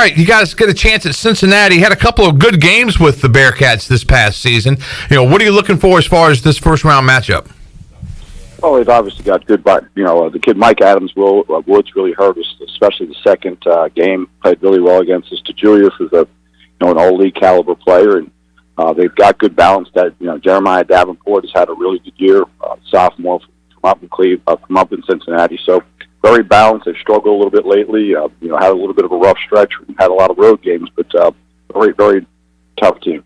right, you guys get a chance at Cincinnati. Had a couple of good games with the Bearcats this past season. What are you looking for as far as this first round matchup? Well, they've obviously got good, but the kid Mike Adams Woods really hurt us, especially the second game. Played really well against us. DeJulius is an all league caliber player, and they've got good balance. That Jeremiah Davenport has had a really good year, sophomore from up in Cincinnati. So very balanced. They've struggled a little bit lately. Had a little bit of a rough stretch. Had a lot of road games, but very, very tough team.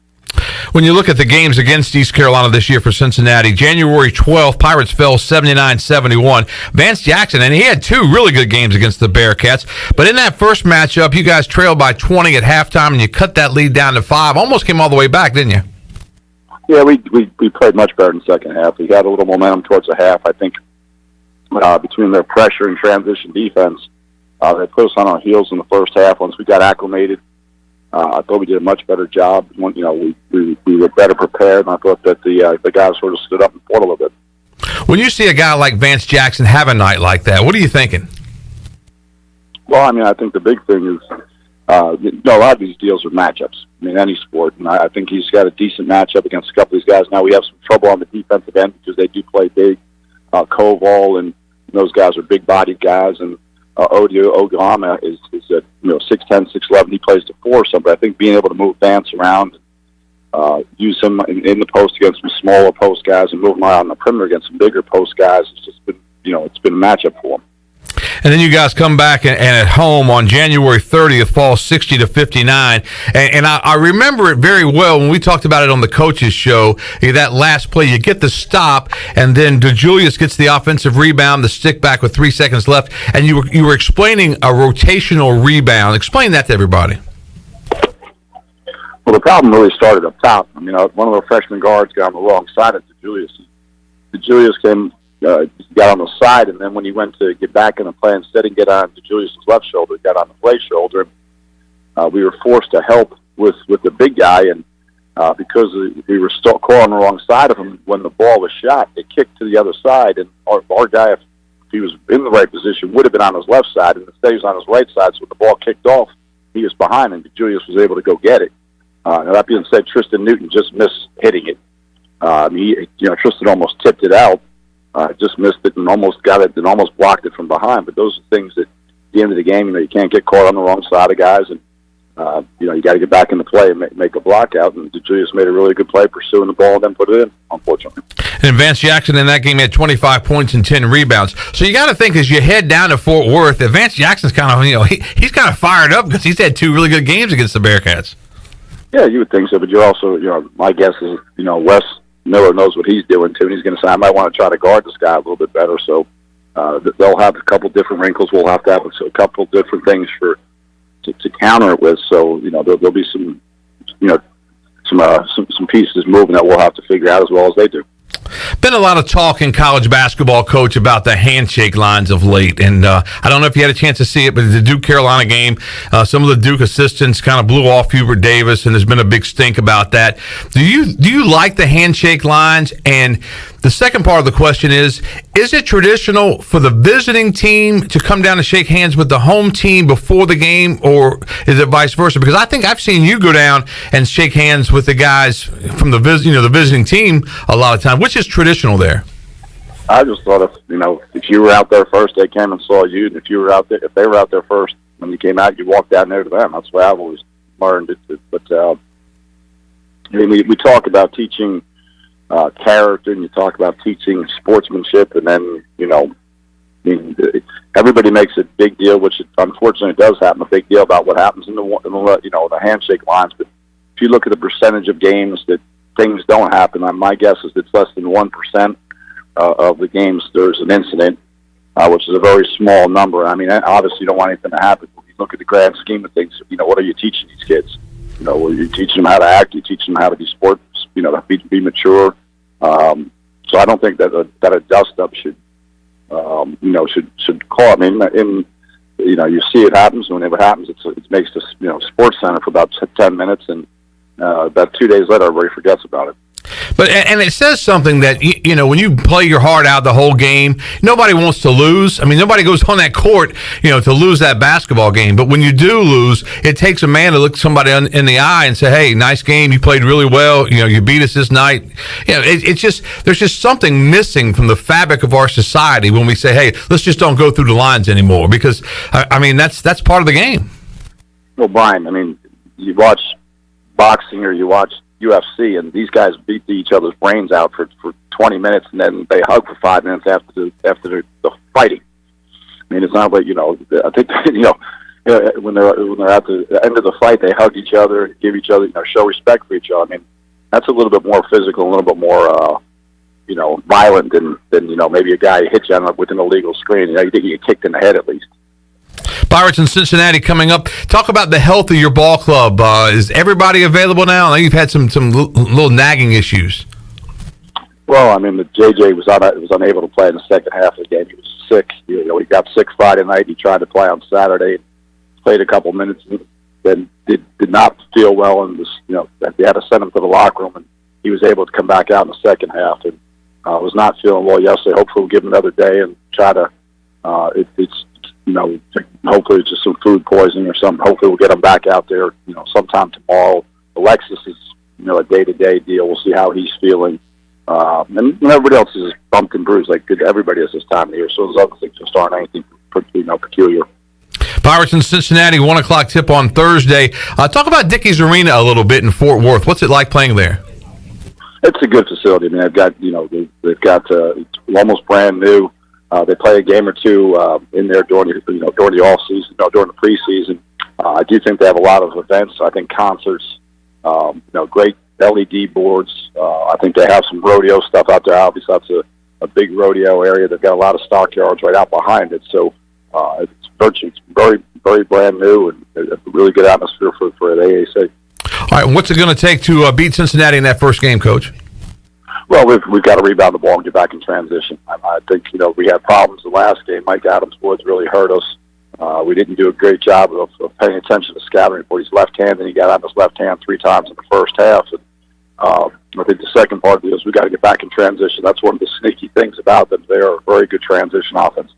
When you look at the games against East Carolina this year for Cincinnati, January 12th, Pirates fell 79-71. Vance Jackson, and he had two really good games against the Bearcats, but in that first matchup, you guys trailed by 20 at halftime, and you cut that lead down to 5. Almost came all the way back, didn't you? Yeah, we played much better in the second half. We got a little momentum towards the half. I think between their pressure and transition defense, they put us on our heels in the first half. Once we got acclimated, I thought we did a much better job. We were better prepared, and I thought that the guys sort of stood up and fought a little bit. When you see a guy like Vance Jackson have a night like that, what are you thinking? Well, I think the big thing is, a lot of these deals are matchups. Any sport, and I think he's got a decent matchup against a couple of these guys. Now we have some trouble on the defensive end because they do play big. Koval and those guys are big-bodied guys, and Odio Ogama is at 6'10", 6'11". He plays the 4 or something. But I think being able to move Vance around, use him in the post against some smaller post guys, and move him out on the perimeter against some bigger post guys, it's just been it's been a matchup for him. And then you guys come back and at home on January 30th fall 60-59. And I remember it very well when we talked about it on the coaches show. That last play, you get the stop, and then DeJulius gets the offensive rebound, the stick back with 3 seconds left, and you were explaining a rotational rebound. Explain that to everybody. Well, the problem really started up top. One of the freshman guards got on the wrong side of DeJulius. DeJulius got on the side, and then when he went to get back in the play, instead of get on DeJulius' left shoulder, he got on the play shoulder. We were forced to help with the big guy, and because we were still caught on the wrong side of him, when the ball was shot, it kicked to the other side, and our guy, if he was in the right position, would have been on his left side, and instead he was on his right side, so when the ball kicked off, he was behind, and DeJulius was able to go get it. Now that being said, Tristan Newton just missed hitting it. Tristan almost tipped it out. Just missed it and almost got it and almost blocked it from behind. But those are things that at the end of the game, you can't get caught on the wrong side of guys, and you got to get back into play and make a block out. And DeJulius made a really good play pursuing the ball and then put it in, unfortunately. And Vance Jackson in that game had 25 points and 10 rebounds. So you got to think as you head down to Fort Worth, that Vance Jackson's kind of he's kind of fired up because he's had 2 really good games against the Bearcats. Yeah, you would think so, but you're also my guess is Wes Miller knows what he's doing too, and he's going to say, I might want to try to guard this guy a little bit better. So they'll have a couple different wrinkles. We'll have to have a couple different things to counter it with. So there'll be some pieces moving that we'll have to figure out as well as they do. Been a lot of talk in college basketball, Coach, about the handshake lines of late, and I don't know if you had a chance to see it, but the Duke-Carolina game, some of the Duke assistants kind of blew off Hubert Davis, and there's been a big stink about that. Do you like the handshake lines? And the second part of the question is it traditional for the visiting team to come down and shake hands with the home team before the game, or is it vice versa? Because I think I've seen you go down and shake hands with the guys from the visiting team a lot of times. Which is traditional there? I just thought if you were out there first, they came and saw you, and if they were out there first when you came out, you walked down there to them. That's the way I've always learned it. But we talk about teaching character, and you talk about teaching sportsmanship, and then everybody makes a big deal, which unfortunately does happen, a big deal about what happens in the handshake lines. But if you look at the percentage of games that things don't happen, my guess is it's less than 1% of the games there's an incident, which is a very small number. Obviously you don't want anything to happen. When you look at the grand scheme of things, what are you teaching these kids? You teach them how to act, you teach them how to be sports, be mature. So I don't think that a dust-up should call. You see it happens. Whenever it happens, it makes the Sports Center for about 10 minutes, and about 2 days later, everybody forgets about it. But and it says something that you know when you play your heart out the whole game, nobody wants to lose. I mean, nobody goes on that court, to lose that basketball game. But when you do lose, it takes a man to look somebody in the eye and say, "Hey, nice game. You played really well. You beat us this night." It's just there's just something missing from the fabric of our society when we say, "Hey, let's just don't go through the lines anymore," because I mean that's part of the game. Well, Brian, I mean, you watch boxing or you watch UFC, and these guys beat each other's brains out for 20 minutes, and then they hug for 5 minutes after the fighting. I mean, it's not like I think when they're at the end of the fight, they hug each other, give each other, show respect for each other. I mean, that's a little bit more physical, a little bit more violent than maybe a guy hits you within a legal screen. You get kicked in the head at least. Pirates in Cincinnati coming up. Talk about the health of your ball club. Is everybody available now? I know you've had some little nagging issues. Well, I mean, the JJ was unable to play in the second half of the game. He was sick. He got sick Friday night. He tried to play on Saturday. Played a couple minutes, and then did not feel well, and they had to send him to the locker room. And he was able to come back out in the second half, and was not feeling well yesterday. Hopefully, we'll give him another day and try to. Hopefully it's just some food poisoning or something. Hopefully we'll get him back out there, sometime tomorrow. Alexis is, a day-to-day deal. We'll see how he's feeling. And everybody else is bumped and bruised like everybody is this time of the year. So those other things just aren't anything, peculiar. Pirates in Cincinnati, 1 o'clock tip on Thursday. Talk about Dickies Arena a little bit in Fort Worth. What's it like playing there? It's a good facility. I mean, they've got almost brand new. They play a game or two in there during the off season, during the preseason. I do think they have a lot of events. I think concerts, great LED boards. I think they have some rodeo stuff out there. Obviously, that's a big rodeo area. They've got a lot of stockyards right out behind it. So it's very, very brand new and a really good atmosphere for the AAC. All right, what's it going to take to beat Cincinnati in that first game, Coach? Well, we've got to rebound the ball and get back in transition. I think, we had problems the last game. Mike Adams-Woods really hurt us. We didn't do a great job of paying attention to scouting report. He's left-handed. He got on his left hand 3 times in the first half. And, I think the second part of it is we got to get back in transition. That's one of the sneaky things about them. They are a very good transition offense.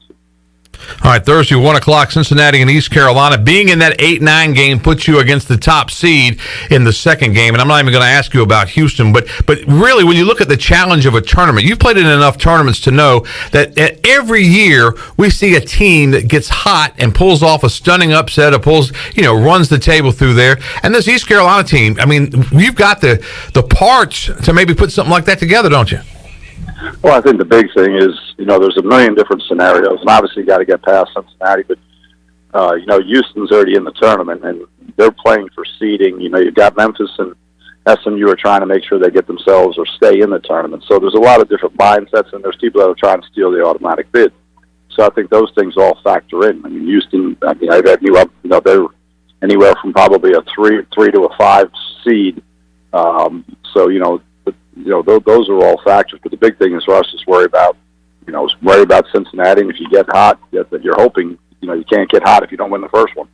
All right, Thursday, 1 o'clock, Cincinnati and East Carolina. Being in that 8-9 game puts you against the top seed in the second game. And I'm not even going to ask you about Houston, but really, when you look at the challenge of a tournament, you've played in enough tournaments to know that every year we see a team that gets hot and pulls off a stunning upset, runs the table through there. And this East Carolina team, I mean, you've got the parts to maybe put something like that together, don't you? Well, I think the big thing is, there's a million different scenarios, and obviously you got to get past Cincinnati, but, Houston's already in the tournament, and they're playing for seeding. You've got Memphis and SMU are trying to make sure they get themselves or stay in the tournament. So there's a lot of different mindsets, and there's people that are trying to steal the automatic bid. So I think those things all factor in. I mean, Houston, I've had they're anywhere from probably a 3 to a 5 seed. Those are all factors. But the big thing is for us is worry about Cincinnati. And if you get hot, you're hoping, you can't get hot if you don't win the first one.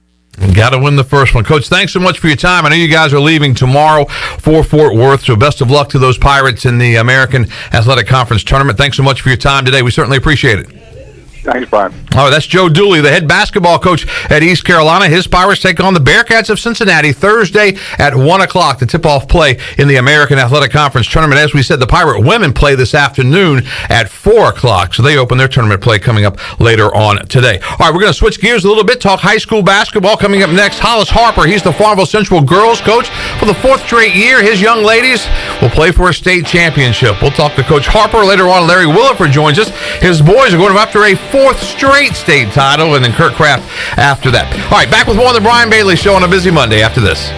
Got to win the first one. Coach, thanks so much for your time. I know you guys are leaving tomorrow for Fort Worth, so best of luck to those Pirates in the American Athletic Conference Tournament. Thanks so much for your time today. We certainly appreciate it. Thanks, Brian. All right, that's Joe Dooley, the head basketball coach at East Carolina. His Pirates take on the Bearcats of Cincinnati Thursday at 1 o'clock, the tip-off play in the American Athletic Conference Tournament. As we said, the Pirate women play this afternoon at 4 o'clock, so they open their tournament play coming up later on today. All right, we're going to switch gears a little bit, talk high school basketball. Coming up next, Hollis Harper. He's the Farmville Central girls coach for the 4th straight year. His young ladies will play for a state championship. We'll talk to Coach Harper later on. Larry Williford joins us. His boys are going after a 4th straight state title, and then Curt Kraft after that. All right, back with more of the Brian Bailey Show on a busy Monday after this.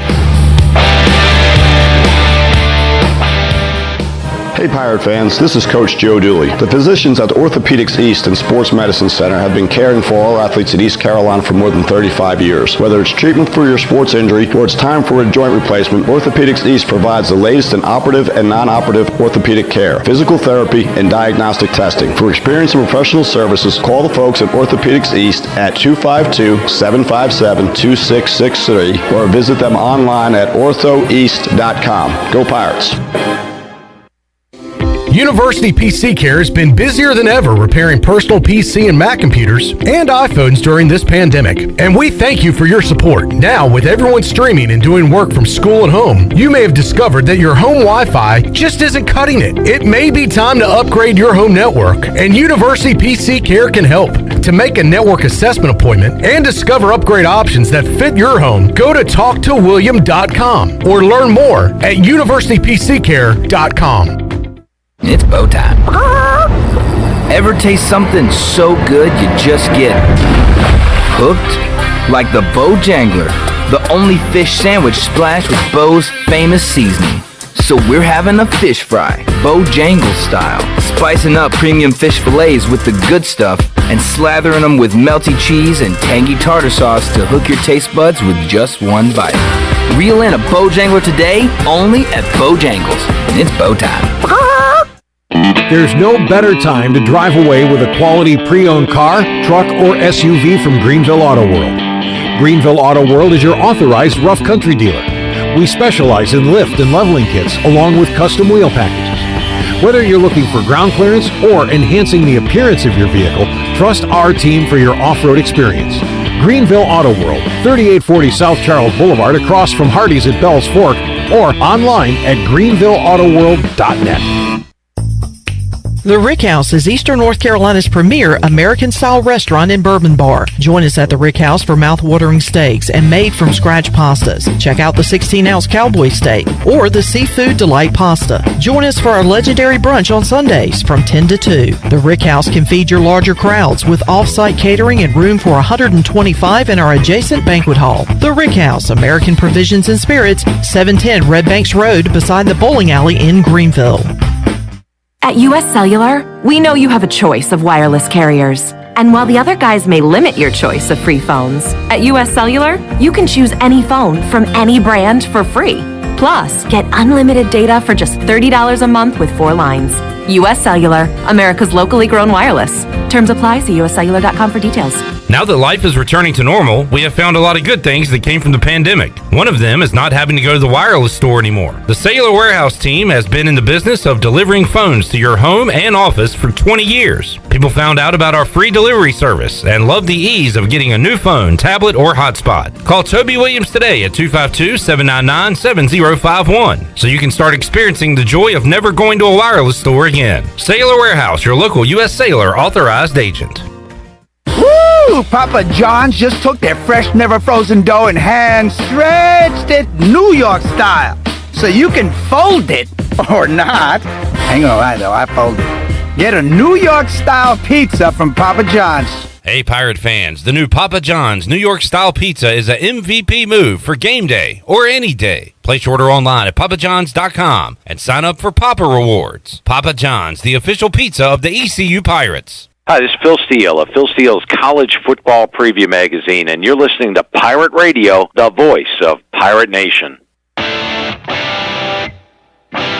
Hey Pirate fans, this is Coach Joe Dooley. The physicians at Orthopedics East and Sports Medicine Center have been caring for all athletes at East Carolina for more than 35 years. Whether it's treatment for your sports injury or it's time for a joint replacement, Orthopedics East provides the latest in operative and non-operative orthopedic care, physical therapy, and diagnostic testing. For experience and professional services, call the folks at Orthopedics East at 252-757-2663 or visit them online at orthoeast.com. Go Pirates! University PC Care has been busier than ever repairing personal PC and Mac computers and iPhones during this pandemic, and we thank you for your support. Now, with everyone streaming and doing work from school and home, you may have discovered that your home Wi-Fi just isn't cutting it. It may be time to upgrade your home network, and University PC Care can help. To make a network assessment appointment and discover upgrade options that fit your home, go to talktowilliam.com or learn more at universitypccare.com. It's bow time. Ever taste something so good you just get hooked? Like the Bojangler, the only fish sandwich splashed with Bo's famous seasoning. So we're having a fish fry, Bojangle style, spicing up premium fish fillets with the good stuff and slathering them with melty cheese and tangy tartar sauce to hook your taste buds with just one bite. Reel in a Bojangler today, only at Bojangles, and it's bow time. There's no better time to drive away with a quality pre-owned car, truck, or SUV from Greenville Auto World. Greenville Auto World is your authorized rough country dealer. We specialize in lift and leveling kits along with custom wheel packages. Whether you're looking for ground clearance or enhancing the appearance of your vehicle, trust our team for your off-road experience. Greenville Auto World, 3840 South Charles Boulevard across from Hardee's at Bell's Fork, or online at greenvilleautoworld.net. The Rick House is Eastern North Carolina's premier American-style restaurant and bourbon bar. Join us at the Rick House for mouth-watering steaks and made-from-scratch pastas. Check out the 16-ounce cowboy steak or the seafood delight pasta. Join us for our legendary brunch on Sundays from 10 to 2. The Rick House can feed your larger crowds with off-site catering and room for 125 in our adjacent banquet hall. The Rick House, American Provisions and Spirits, 710 Red Banks Road beside the bowling alley in Greenville. At US Cellular, we know you have a choice of wireless carriers. And while the other guys may limit your choice of free phones, at US Cellular, you can choose any phone from any brand for free. Plus, get unlimited data for just $30 a month with 4 lines. US Cellular, America's locally grown wireless. Terms apply. See uscellular.com for details. Now that life is returning to normal, we have found a lot of good things that came from the pandemic. One of them is not having to go to the wireless store anymore. The Cellular Warehouse team has been in the business of delivering phones to your home and office for 20 years. People found out about our free delivery service and love the ease of getting a new phone, tablet, or hotspot. Call Toby Williams today at 252-799-7051 so you can start experiencing the joy of never going to a wireless store again. Cellular Warehouse, your local U.S. Cellular authorized agent. Woo! Papa John's just took their fresh, never frozen dough and hand stretched it New York style. So you can fold it or not. Hang on, I know, I fold it. Get a New York style pizza from Papa John's. Hey, Pirate fans, the new Papa John's New York style pizza is a MVP move for game day or any day. Place your order online at papajohns.com and sign up for Papa Rewards. Papa John's, the official pizza of the ECU Pirates. Hi, this is Phil Steele of Phil Steele's College Football Preview Magazine, and you're listening to Pirate Radio, the voice of Pirate Nation.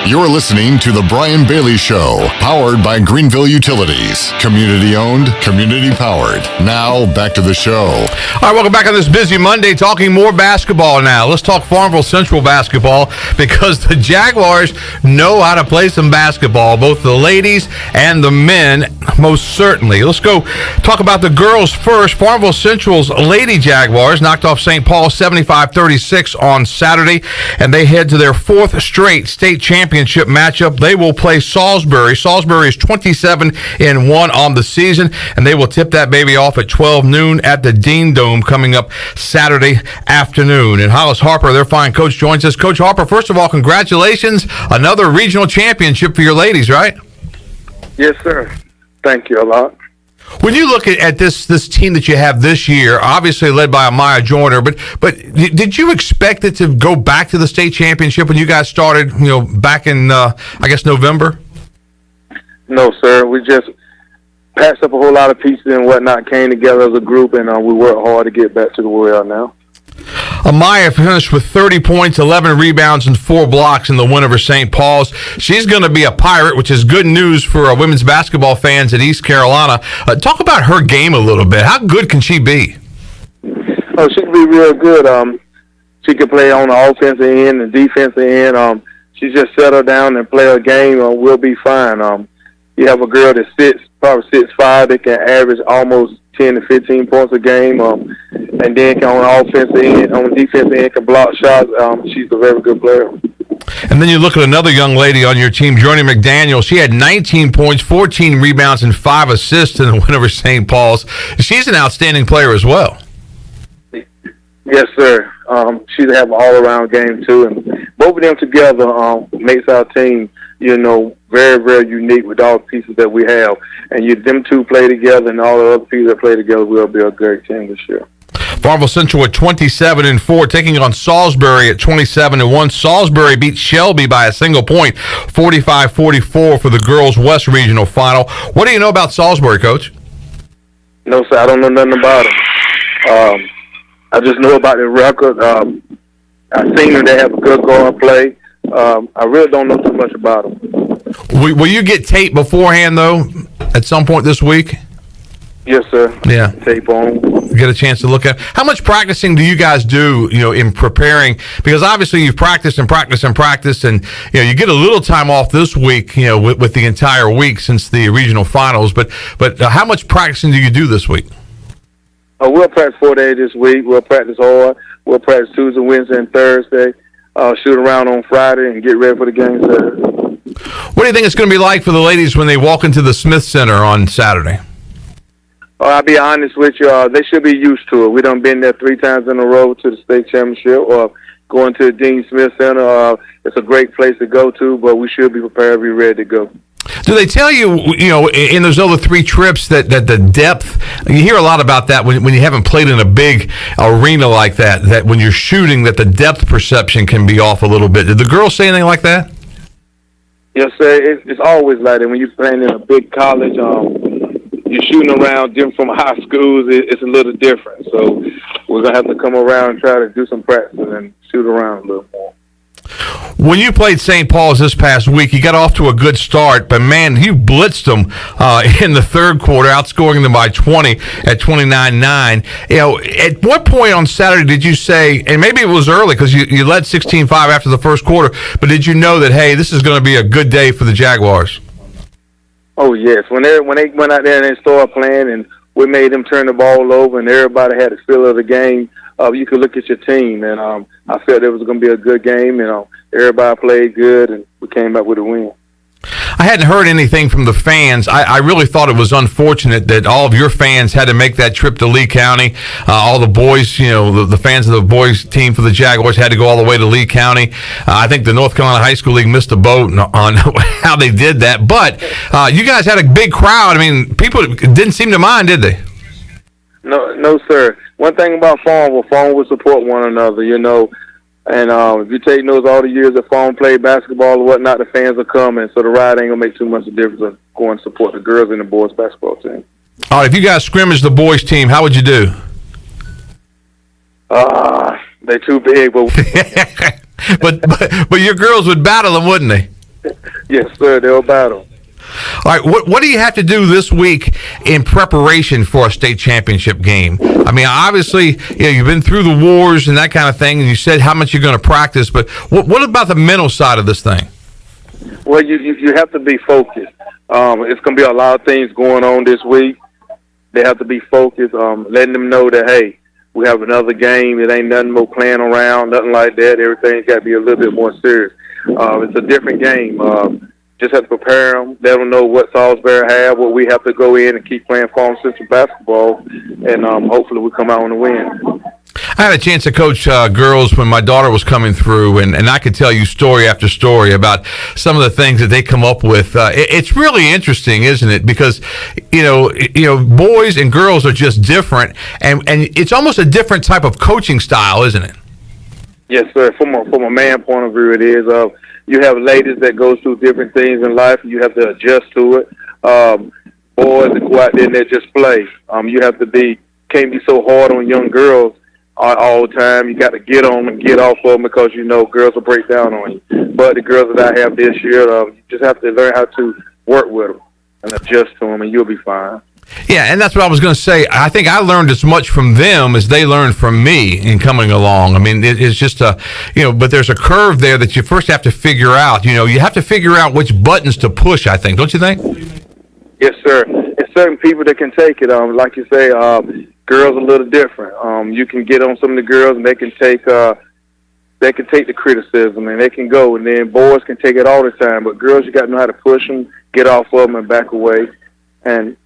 You're listening to The Brian Bailey Show, powered by Greenville Utilities. Community owned, community powered. Now, back to the show. All right, welcome back on this busy Monday, talking more basketball now. Let's talk Farmville Central basketball because the Jaguars know how to play some basketball, both the ladies and the men, most certainly. Let's go talk about the girls first. Farmville Central's Lady Jaguars knocked off St. Paul 75-36 on Saturday, and they head to their 4th straight state championship matchup. They will play Salisbury. Salisbury is 27-1 on the season, and they will tip that baby off at 12 noon at the Dean Dome coming up Saturday afternoon. And Hollis Harper, their fine coach, joins us. Coach Harper, first of all, congratulations. Another regional championship for your ladies, right? Yes, sir. Thank you a lot. When you look at this team that you have this year, obviously led by Amaya Joyner, but did you expect it to go back to the state championship when you guys started, back in, I guess, November? No, sir. We just patched up a whole lot of pieces and whatnot, came together as a group, and we worked hard to get back to where we are now. Amaya finished with 30 points, 11 rebounds, and 4 blocks in the win over St. Paul's. She's going to be a Pirate, which is good news for women's basketball fans at East Carolina. Talk about her game a little bit. How good can she be? Oh, she can be real good. She can play on the offensive end and defensive end. she just settle down and play her game, we'll be fine. You have a girl that probably 6'5", that can average almost 10 to 15 points a game, and then on the offensive end, on the defensive end, can block shots. She's a very good player. And then you look at another young lady on your team, Jordan McDaniel. She had 19 points, 14 rebounds, and 5 assists in the win over St. Paul's. She's an outstanding player as well. Yes, sir. She's have an all-around game, too. And both of them together makes our team, very, very unique with all the pieces that we have. And them two play together, and all the other pieces that play together will be a great team this year. Farmville Central at 27-4, taking on Salisbury at 27-1. Salisbury beat Shelby by a single point, 45-44 for the girls' West Regional Final. What do you know about Salisbury, Coach? No, sir, I don't know nothing about them. I just know about the record. I've seen them. They have a good guard play. I really don't know too much about them. Will you get tape beforehand, though, at some point this week? Yes, sir. Yeah. Tape on. Get a chance to look at. How much practicing do you guys do, in preparing? Because obviously you've practiced and practiced and practiced, and you get a little time off this week, with the entire week since the regional finals. But how much practicing do you do this week? We'll practice 4 days this week. We'll practice hard. We'll practice Tuesday, Wednesday, and Thursday. Shoot around on Friday and get ready for the game Saturday. What do you think it's going to be like for the ladies when they walk into the Smith Center on Saturday? I'll be honest with you. They should be used to it. We done been there 3 times in a row to the state championship or going to the Dean Smith Center. It's a great place to go to, but we should be prepared to be ready to go. Do they tell you, in those other 3 trips that the depth, you hear a lot about that when you haven't played in a big arena like that when you're shooting, that the depth perception can be off a little bit. Did the girls say anything like that? Yes, sir. It's always like that. When you're playing in a big college, you're shooting around different from high schools. It's a little different. So we're going to have to come around and try to do some practice and shoot around a little more. When you played St. Paul's this past week, you got off to a good start, but man, you blitzed them in the third quarter, outscoring them by 20 at 29-9. At what point on Saturday did you say, and maybe it was early because you led 16-5 after the first quarter, but did you know that, hey, this is going to be a good day for the Jaguars? Oh, yes. When they went out there and they started playing and we made them turn the ball over and everybody had a feel of the game, you could look at your team, and I felt it was going to be a good game, and everybody played good, and we came back with a win. I hadn't heard anything from the fans. I really thought it was unfortunate that all of your fans had to make that trip to Lee County. All the boys, the fans of the boys team for the Jaguars had to go all the way to Lee County. I think the North Carolina High School League missed a boat on how they did that. But you guys had a big crowd. I mean, people didn't seem to mind, did they? No, sir. One thing about Farmville will support one another, And if you take notes all the years that Farm played basketball or whatnot, the fans are coming, so the ride ain't going to make too much of a difference of going to support the girls and the boys basketball team. All right, if you guys scrimmage the boys team, how would you do? They're too big, but but your girls would battle them, wouldn't they? Yes, sir, they'll battle. All right, what do you have to do this week in preparation for a state championship game? I mean, obviously, you've been through the wars and that kind of thing, and you said how much you're going to practice, but what about the mental side of this thing? Well, you have to be focused. It's going to be a lot of things going on this week. They have to be focused, letting them know that, hey, we have another game. It ain't nothing more playing around, nothing like that. Everything's got to be a little bit more serious. It's a different game. Just have to prepare them, let them know what Salisbury have, what we have to go in and keep playing Farm Central basketball, and hopefully we come out on the win. I had a chance to coach girls when my daughter was coming through, and I could tell you story after story about some of the things that they come up with. It's really interesting, isn't it? Because boys and girls are just different, and it's almost a different type of coaching style, isn't it? Yes, sir. From a man point of view, it is. You have ladies that go through different things in life, and you have to adjust to it. Boys that go out there and they just play. You have to can't be so hard on young girls all the time. You got to get on them and get off of them because girls will break down on you. But the girls that I have this year, you just have to learn how to work with them and adjust to them, and you'll be fine. Yeah, and that's what I was going to say. I think I learned as much from them as they learned from me in coming along. I mean, it's just but there's a curve there that you first have to figure out. You have to figure out which buttons to push, I think. Don't you think? Yes, sir. It's certain people that can take it. Like you say, girls are a little different. You can get on some of the girls and they can take the criticism and they can go. And then boys can take it all the time. But girls, you got to know how to push them, get off of them, and back away. And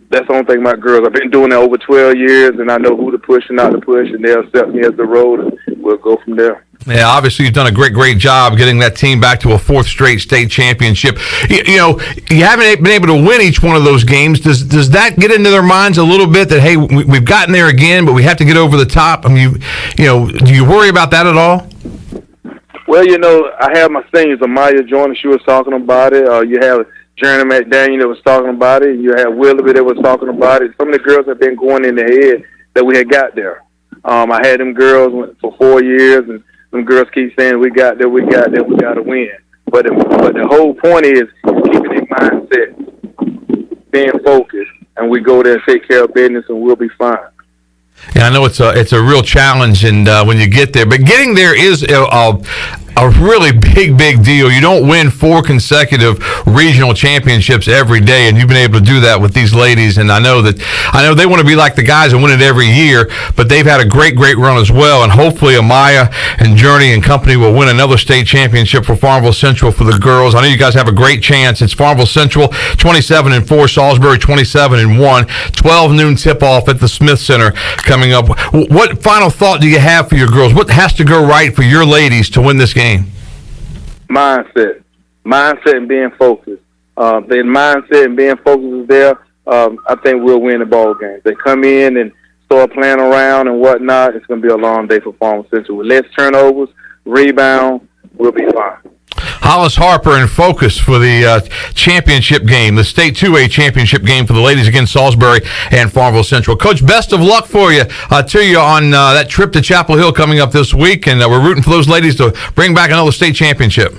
that's the only thing about girls. I've been doing that over 12 years, and I know who to push and not to push, and they'll accept me as the road, and we'll go from there. Yeah, obviously you've done a great job getting that team back to a 4th straight state championship. You haven't been able to win each one of those games. Does that get into their minds a little bit that, hey, we've gotten there again, but we have to get over the top? I mean, do you worry about that at all? Well, I have my seniors. Amaya Joyner, she was talking about it. You have Journey McDaniel that was talking about it. You have Willoughby that was talking about it. Some of the girls have been going in the head that we had got there. I had them girls for 4 years, and them girls keep saying, we got there, we got there, we got to win. But the whole point is keeping their mindset, being focused, and we go there and take care of business, and we'll be fine. Yeah, I know it's a real challenge, and when you get there, but getting there is a really big deal. You don't win 4 consecutive regional championships every day, and you've been able to do that with these ladies. And I know they want to be like the guys and win it every year, but they've had a great run as well. And hopefully Amaya and Journey and company will win another state championship for Farmville Central for the girls. I know you guys have a great chance. It's Farmville Central 27-4, Salisbury 27-1, 12 noon tip-off at the Smith Center coming up. What final thought do you have for your girls? What has to go right for your ladies to win this game? Mindset and being focused. The mindset and being focused is there. I think we'll win the ball game. They come in and start playing around and whatnot. It's going to be a long day for Farmville Central. With less turnovers, rebound, we'll be fine. Hollis Harper in focus for the championship game, the State 2A championship game for the ladies against Salisbury and Farmville Central. Coach, best of luck for you on that trip to Chapel Hill coming up this week, and we're rooting for those ladies to bring back another state championship.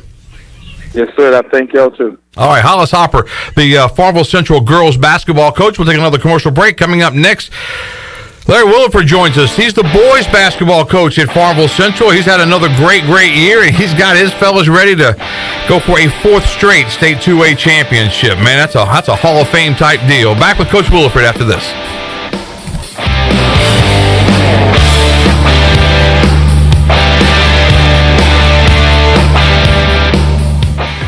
Yes, sir. I thank y'all, too. All right, Hollis Harper, the Farmville Central girls basketball coach. We'll take another commercial break. Coming up next, Larry Williford joins us. He's the boys basketball coach at Farmville Central. He's had another great year, and he's got his fellas ready to go for a 4th straight State 2A championship. Man, that's a Hall of Fame type deal. Back with Coach Williford after this.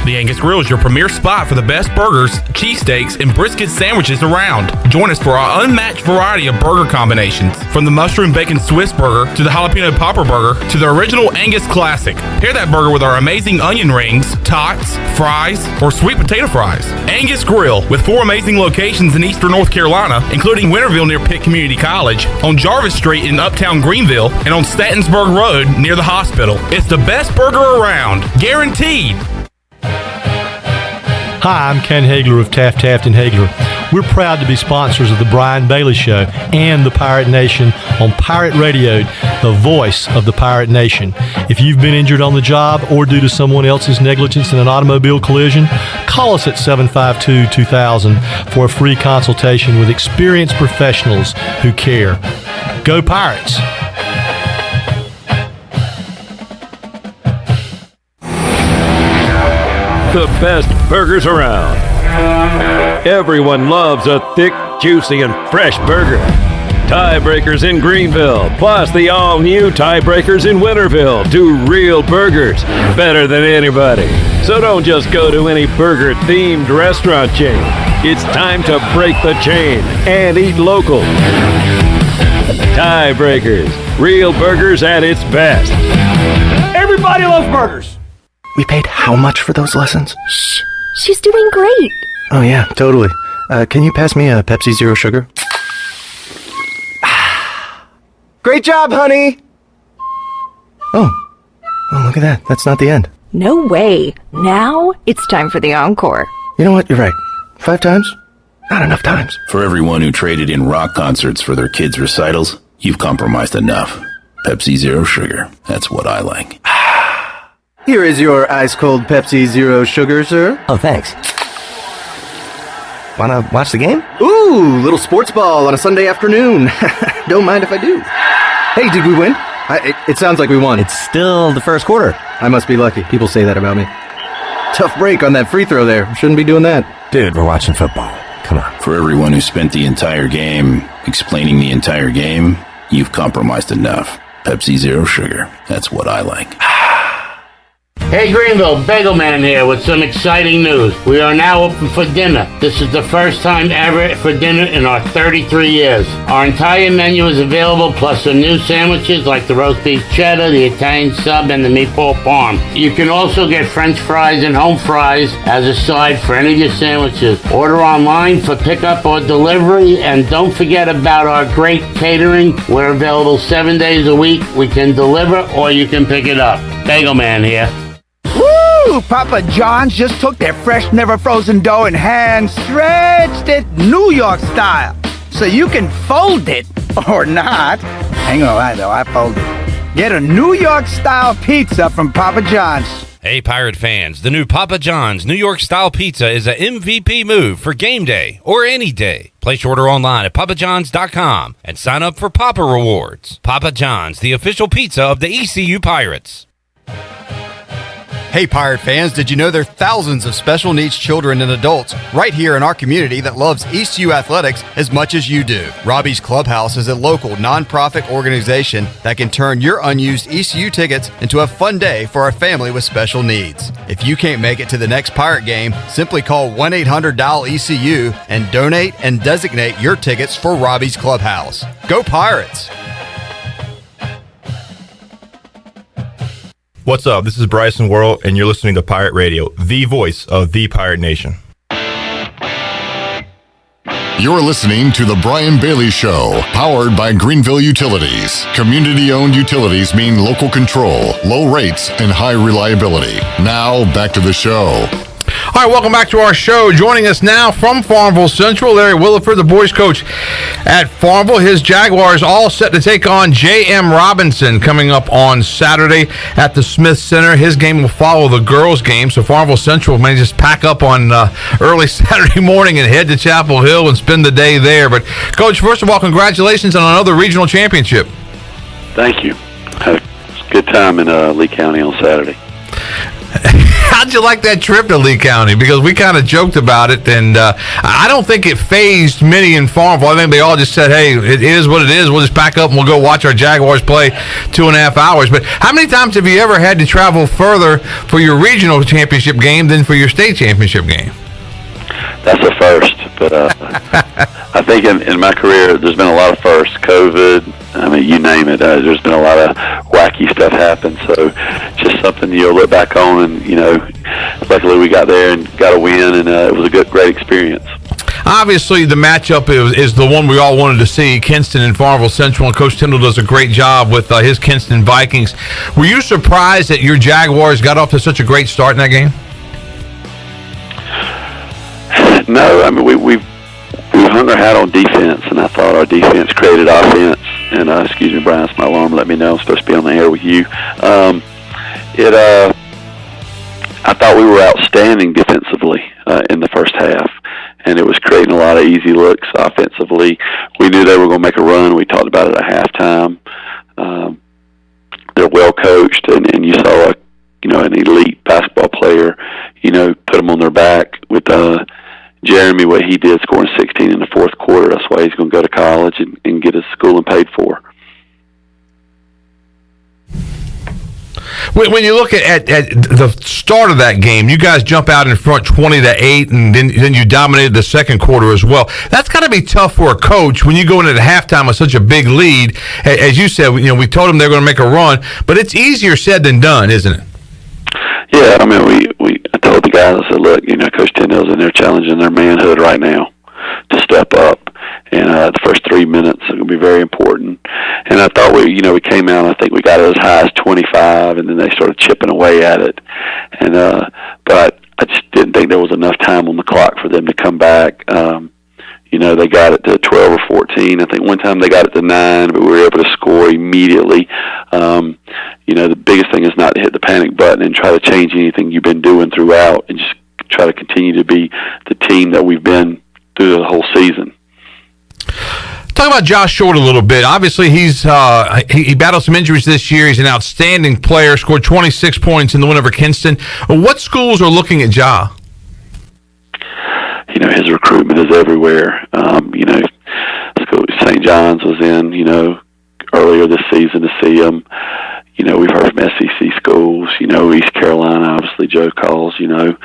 The Angus Grill is your premier spot for the best burgers, cheesesteaks, and brisket sandwiches around. Join us for our unmatched variety of burger combinations, from the mushroom bacon Swiss burger to the jalapeno popper burger to the original Angus classic. Pair that burger with our amazing onion rings, tots, fries, or sweet potato fries. Angus Grill, with 4 amazing locations in eastern North Carolina, including Winterville near Pitt Community College, on Jarvis Street in uptown Greenville, and on Statensburg Road near the hospital. It's the best burger around, guaranteed. Hi, I'm Ken Hagler of Taft Hagler. We're proud to be sponsors of the Brian Bailey Show and the Pirate Nation on Pirate Radio, the voice of the Pirate Nation. If you've been injured on the job or due to someone else's negligence in an automobile collision, call us at 752-2000 for a free consultation with experienced professionals who care. Go Pirates! The best burgers around. Everyone loves a thick, juicy, and fresh burger. Tiebreakers in Greenville, plus the all-new Tiebreakers in Winterville, do real burgers better than anybody. So don't just go to any burger-themed restaurant chain. It's time to break the chain and eat local. Tiebreakers, real burgers at its best. Everybody loves burgers. We paid how much for those lessons? Shh, she's doing great. Oh yeah, totally. Can you pass me a Pepsi Zero Sugar? Great job, honey! Oh, look at that. That's not the end. No way. Now it's time for the encore. You know what? You're right. 5 times? Not enough times. For everyone who traded in rock concerts for their kids' recitals, you've compromised enough. Pepsi Zero Sugar. That's what I like. Here is your ice-cold Pepsi Zero Sugar, sir. Oh, thanks. Wanna watch the game? Ooh, little sports ball on a Sunday afternoon. Don't mind if I do. Hey, did we win? It sounds like we won. It's still the first quarter. I must be lucky. People say that about me. Tough break on that free throw there. Shouldn't be doing that. Dude, we're watching football. Come on. For everyone who spent the entire game explaining the entire game, you've compromised enough. Pepsi Zero Sugar. That's what I like. Hey Greenville, Bagel Man here with some exciting news. We are now open for dinner. This is the first time ever for dinner in our 33 years. Our entire menu is available, plus some new sandwiches like the roast beef cheddar, the Italian sub, and the meatball parm. You can also get French fries and home fries as a side for any of your sandwiches. Order online for pickup or delivery, and don't forget about our great catering. We're available 7 days a week. We can deliver or you can pick it up. Bagel Man here. Woo! Papa John's just took their fresh, never frozen dough and hand stretched it New York style. So you can fold it or not. Hang on, I fold it. Get a New York style pizza from Papa John's. Hey, Pirate fans, the new Papa John's New York Style Pizza is an MVP move for game day or any day. Place your order online at papajohns.com and sign up for Papa Rewards. Papa John's, the official pizza of the ECU Pirates. Hey Pirate fans, did you know there are thousands of special needs children and adults right here in our community that loves ECU athletics as much as you do? Robbie's Clubhouse is a local nonprofit organization that can turn your unused ECU tickets into a fun day for a family with special needs. If you can't make it to the next Pirate game, simply call 1-800-DIAL-ECU and donate and designate your tickets for Robbie's Clubhouse. Go Pirates! What's up? This is Bryson Worrell, and you're listening to Pirate Radio, the voice of the Pirate Nation. You're listening to The Brian Bailey Show, powered by Greenville Utilities. Community-owned utilities mean local control, low rates, and high reliability. Now, back to the show. All right, welcome back to our show. Joining us now from Farmville Central, Larry Williford, the boys coach at Farmville. His Jaguars all set to take on J.M. Robinson coming up on Saturday at the Smith Center. His game will follow the girls' game, so Farmville Central may just pack up on early Saturday morning and head to Chapel Hill and spend the day there. But, Coach, first of all, congratulations on another regional championship. Thank you. Had a good time in Lee County on Saturday. How'd you like that trip to Lee County? Because we kind of joked about it, and I don't think it fazed many in Farmville. I think they all just said, hey, it is what it is. We'll just pack up and we'll go watch our Jaguars play 2.5 hours. But how many times have you ever had to travel further for your regional championship game than for your state championship game? That's a first, but I think in my career there's been a lot of firsts. COVID, I mean, you name it. There's been a lot of wacky stuff happen. So just something you'll look back on, and luckily we got there and got a win, and it was a great experience. Obviously, the matchup is the one we all wanted to see, Kinston and Farmville Central, and Coach Tyndall does a great job with his Kinston Vikings. Were you surprised that your Jaguars got off to such a great start in that game? No, I mean, we hung our hat on defense, and I thought our defense created offense. And excuse me, Brian, it's my alarm. Let me know I'm supposed to be on the air with you. I thought we were outstanding defensively in the first half, and it was creating a lot of easy looks offensively. We knew they were going to make a run. We talked about it at halftime. They're well coached, and you saw an elite basketball player, put them on their back with Jeremy, what he did, scoring 16 in the fourth quarter. That's why he's going to go to college and get his schooling paid for. When you look at the start of that game, you guys jump out in front 20-8, and then you dominated the second quarter as well. That's got to be tough for a coach when you go into the halftime with such a big lead. As you said, we told them they're going to make a run, but it's easier said than done, isn't it? Yeah, I mean, I told the guys, I said, look, Coach Tyndall's in there challenging their manhood right now to step up. And the first 3 minutes are going to be very important. And I thought we came out, I think we got it as high as 25, and then they started chipping away at it. And but I just didn't think there was enough time on the clock for them to come back. They got it to 12 or 14. I think one time they got it to 9, but we were able to score immediately. The biggest thing is not to hit the panic button and try to change anything you've been doing throughout, and just try to continue to be the team that we've been through the whole season. Talk about Josh Short a little bit. Obviously, he battled some injuries this year. He's an outstanding player, scored 26 points in the win over Kinston. What schools are looking at Ja? You know, his recruitment is everywhere. You know, St. John's was in, you know, earlier this season to see him. You know, we've heard from SEC schools. You know, East Carolina, obviously, Joe calls. You know,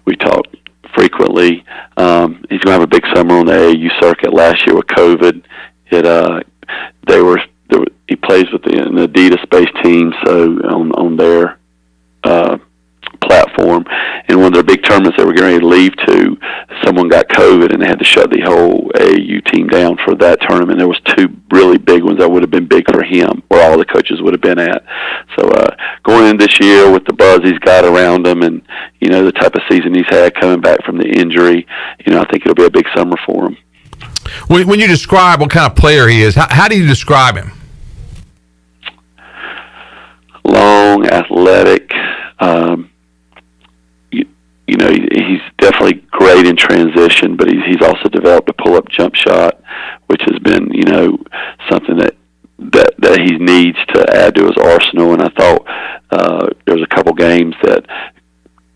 we talk frequently. He's going to have a big summer on the AAU circuit. Last year with COVID, he plays with an Adidas-based team, so on their platform. And one of their big tournaments they were getting ready to leave to, someone got COVID, and they had to shut the whole AAU team down for that tournament. There was two really big ones that would have been big for him, where all the coaches would have been at. So going in this year with the buzz he's got around him, and you know the type of season he's had coming back from the injury, you know, I think it'll be a big summer for him. When you describe what kind of player he is, how do you describe him? Long, athletic. You know, he's definitely great in transition, but he's also developed a pull-up jump shot, which has been, you know, something that he needs to add to his arsenal. And I thought there was a couple games that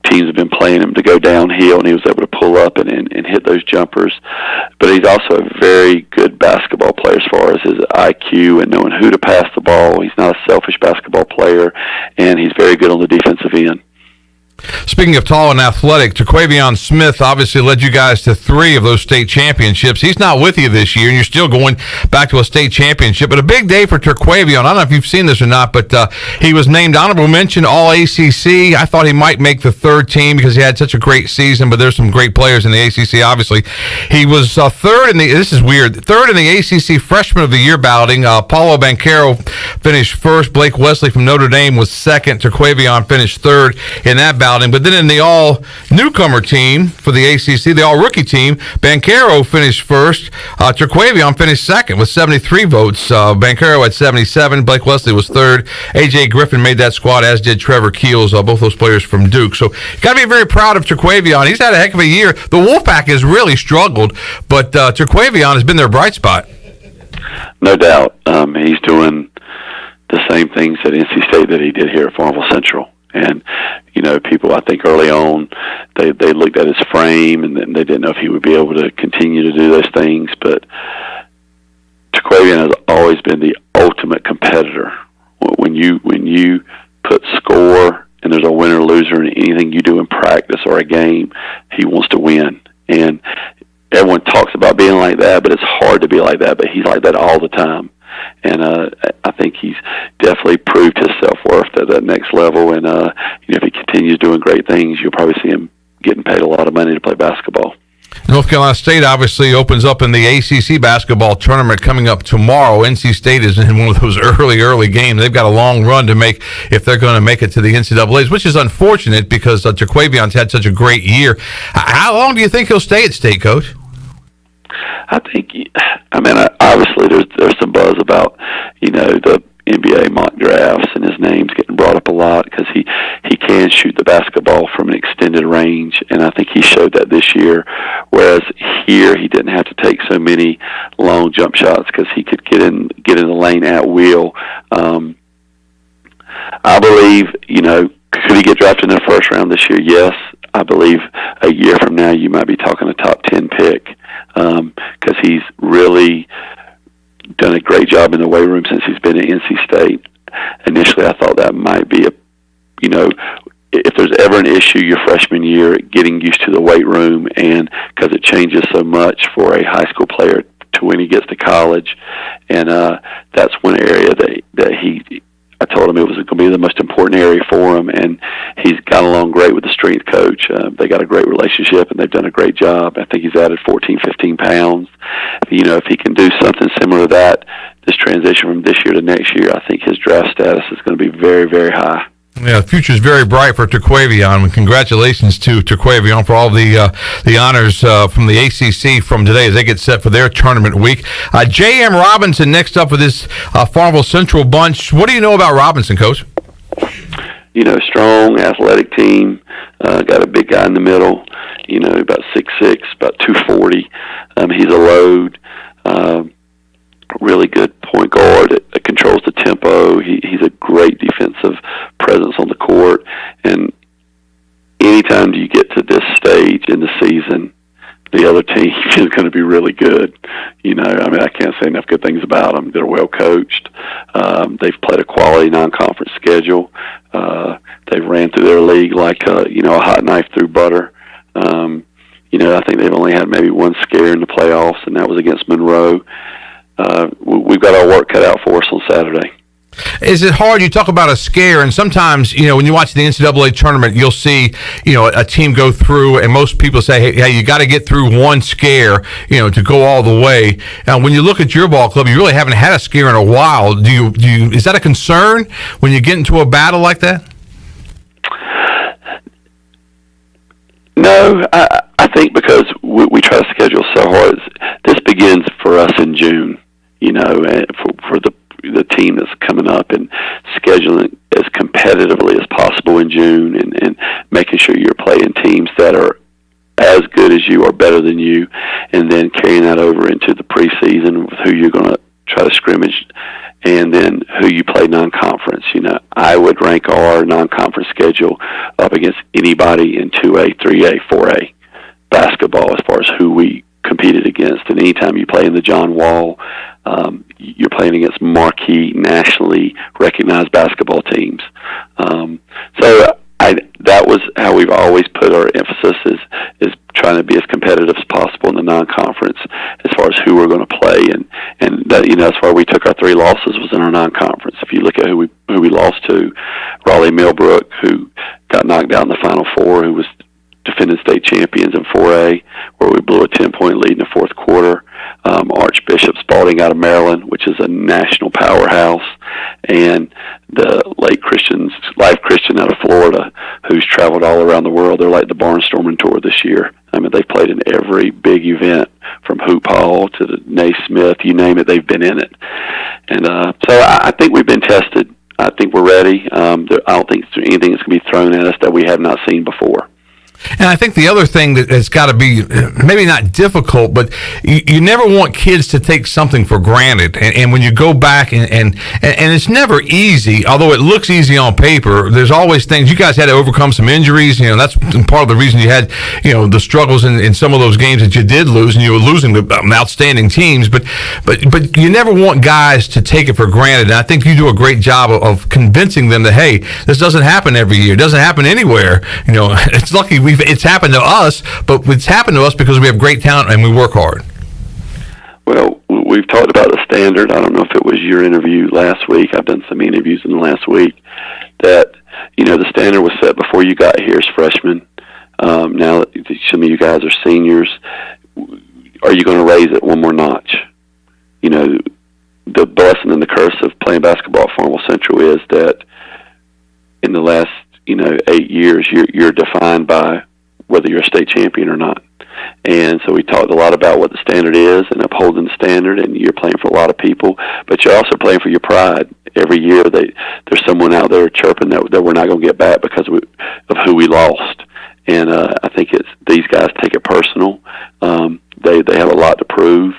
teams have been playing him to go downhill, and he was able to pull up and hit those jumpers. But he's also a very good basketball player as far as his IQ and knowing who to pass the ball. He's not a selfish basketball player, and he's very good on the defensive end. Speaking of tall and athletic, Terquavion Smith obviously led you guys to 3 of those state championships. He's not with you this year, and you're still going back to a state championship. But a big day for Terquavion. I don't know if you've seen this or not, but he was named honorable mention All-ACC. I thought he might make the 3rd team because he had such a great season, but there's some great players in the ACC, obviously. He was 3rd in the, this is weird, 3rd in the ACC Freshman of the Year balloting. Paulo Banquero finished 1st. Blake Wesley from Notre Dame was 2nd. Terquavion finished 3rd in that balloting. But then in the all-newcomer team for the ACC, the all-rookie team, Banquero finished 1st. Terquavion finished 2nd with 73 votes. Banquero had 77. Blake Wesley was 3rd. A.J. Griffin made that squad, as did Trevor Keels, both those players from Duke. So you got to be very proud of Terquavion. He's had a heck of a year. The Wolfpack has really struggled, but Terquavion has been their bright spot. No doubt. He's doing the same things at NC State that he did here at Farmville Central. And, you know, people, I think early on, they looked at his frame, and then they didn't know if he would be able to continue to do those things. But Terquavion has always been the ultimate competitor. When you put score and there's a winner or loser in anything you do in practice or a game, he wants to win. And everyone talks about being like that, but it's hard to be like that. But he's like that all the time. And I think he's definitely proved his self-worth at that next level. And you know, if he continues doing great things, you'll probably see him getting paid a lot of money to play basketball. North Carolina State obviously opens up in the ACC basketball tournament coming up tomorrow. NC State is in one of those early games. They've got a long run to make if they're going to make it to the NCAAs, which is unfortunate because Terquavion's had such a great year. How long do you think he'll stay at State, Coach? I think, obviously there's some buzz about, you know, the NBA mock drafts, and his name's getting brought up a lot because he can shoot the basketball from an extended range, and I think he showed that this year, whereas here he didn't have to take so many long jump shots because he could get in the lane at will. I believe, you know, could he get drafted in the 1st round this year? Yes. I believe a year from now you might be talking a top 10 pick because he's really done a great job in the weight room since he's been at NC State. Initially, I thought that might be you know, if there's ever an issue your freshman year, getting used to the weight room, and because it changes so much for a high school player to when he gets to college, and that's one area that I told him it was going to be the most important area for him, and he's got along great with the strength coach. They got a great relationship, and they've done a great job. I think he's added 14, 15 pounds. You know, if he can do something similar to that, this transition from this year to next year, I think his draft status is going to be very, very high. Yeah, the future is very bright for Terquavion. And congratulations to Terquavion for all the honors from the ACC from today as they get set for their tournament week. J.M. Robinson next up with this Farmville Central bunch. What do you know about Robinson, Coach? You know, strong, athletic team. Got a big guy in the middle. about 6'6", about 240. He's a load. Really good point guard. It controls the tempo. He's a great defensive presence on the court. And anytime you get to this stage in the season, the other team is going to be really good. I can't say enough good things about them. They're well coached. They've played a quality non-conference schedule. They've ran through their league like a hot knife through butter. I think they've only had maybe one scare in the playoffs, and that was against Monroe. We've got our work cut out for us on Saturday. Is it hard? You talk about a scare, and sometimes, when you watch the NCAA tournament, you'll see, a team go through, and most people say, hey, you got to get through one scare, to go all the way. Now, when you look at your ball club, you really haven't had a scare in a while. Is that a concern when you get into a battle like that? No, I think because we try to schedule so hard. This begins for us in June, for the team that's coming up, and scheduling as competitively as possible in June, and making sure you're playing teams that are as good as you or better than you, and then carrying that over into the preseason with who you're going to try to scrimmage, and then who you play non-conference. I would rank our non-conference schedule up against anybody in 2A, 3A, 4A basketball as far as who we competed against. And anytime you play in the John Wall, you're playing against marquee, nationally recognized basketball teams. That was how we've always put our emphasis, is trying to be as competitive as possible in the non-conference as far as who we're going to play, and that's why we took our 3 losses was in our non-conference. If you look at who we lost to, Raleigh Millbrook, who got knocked out in the Final Four, who was defending state champions in 4A, where we blew a 10-point lead in the fourth quarter. Archbishop Spalding out of Maryland, which is a national powerhouse, and the Life Christian out of Florida, who's traveled all around the world. They're like the Barnstorming Tour this year. They've played in every big event, from Hoop Hall to the Naismith, you name it, they've been in it. And so I think we've been tested. I think we're ready. I don't think there's anything that's going to be thrown at us that we have not seen before. And I think the other thing that has got to be maybe not difficult, but you never want kids to take something for granted. And when you go back and it's never easy, although it looks easy on paper, there's always things. You guys had to overcome some injuries. That's part of the reason you had, the struggles in some of those games that you did lose, and you were losing to outstanding teams. But you never want guys to take it for granted. And I think you do a great job of convincing them that, hey, this doesn't happen every year. It doesn't happen anywhere. It's lucky it's happened to us, but it's happened to us because we have great talent and we work hard. Well, we've talked about the standard. I don't know if it was your interview last week. I've done some interviews in the last week. That, the standard was set before you got here as freshmen. Now that some of you guys are seniors, are you going to raise it one more notch? The blessing and the curse of playing basketball at Farmville Central is that in the last 8 years, you're defined by whether you're a state champion or not. And so we talked a lot about what the standard is and upholding the standard, and you're playing for a lot of people, but you're also playing for your pride. Every year there's someone out there chirping that we're not going to get back because of who we lost. And I think these guys take it personal. They have a lot to prove,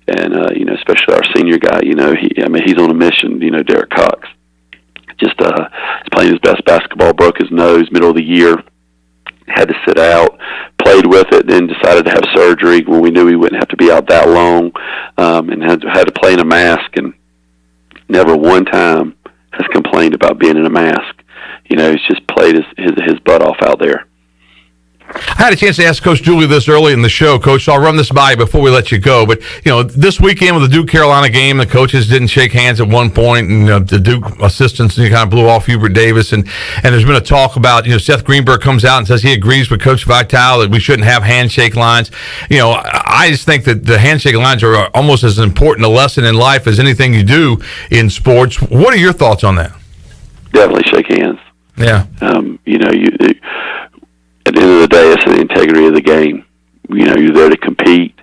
and especially our senior guy, he's on a mission, Derek Cox. Just he's playing his best basketball, broke his nose middle of the year, had to sit out, played with it, then decided to have surgery when we knew he wouldn't have to be out that long, and had to play in a mask, and never one time has complained about being in a mask. He's just played his butt off out there. I had a chance to ask Coach Dooley this early in the show, Coach, so I'll run this by you before we let you go. But, this weekend with the Duke-Carolina game, the coaches didn't shake hands at one point, and the Duke assistants kind of blew off Hubert Davis. And there's been a talk about, Seth Greenberg comes out and says he agrees with Coach Vitale that we shouldn't have handshake lines. I just think that the handshake lines are almost as important a lesson in life as anything you do in sports. What are your thoughts on that? Definitely shake hands. Yeah. At the end of the day, it's the integrity of the game. You're there to compete,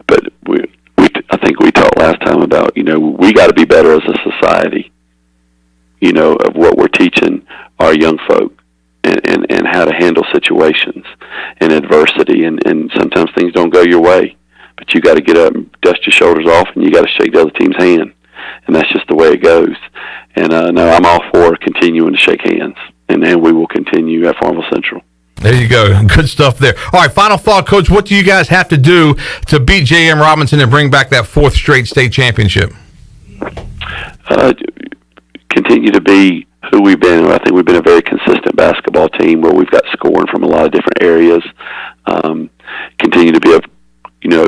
but I think we talked last time about, we got to be better as a society, of what we're teaching our young folk and how to handle situations and adversity, and sometimes things don't go your way, but you got to get up and dust your shoulders off, and you got to shake the other team's hand, and that's just the way it goes. And no, I'm all for continuing to shake hands, and we will continue at Farmville Central. There you go. Good stuff there. All right, final thought, Coach. What do you guys have to do to beat J.M. Robinson and bring back that 4th straight state championship? Continue to be who we've been. I think we've been a very consistent basketball team where we've got scoring from a lot of different areas. Continue to be a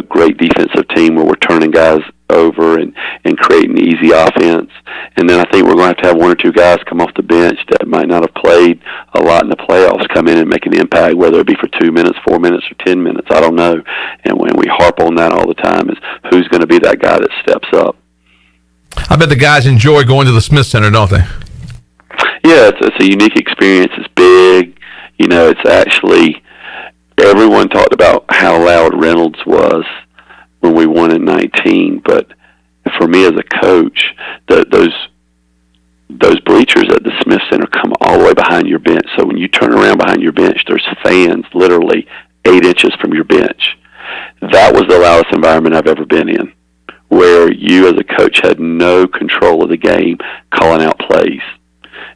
great defensive team where we're turning guys over and creating easy offense. And then I think we're going to have 1 or 2 guys come off the bench that might not have played a lot in the playoffs come in and make an impact, whether it be for 2 minutes, 4 minutes, or 10 minutes. I don't know. And when we harp on that all the time is who's going to be that guy that steps up. I bet the guys enjoy going to the Smith Center, don't they? Yeah, it's a unique experience. It's big. It's actually, everyone talked about how loud Reynolds was when we won in 19, but for me as a coach, those bleachers at the Smith Center come all the way behind your bench. So when you turn around behind your bench, there's fans literally 8 inches from your bench. That was the loudest environment I've ever been in, where you as a coach had no control of the game, calling out plays.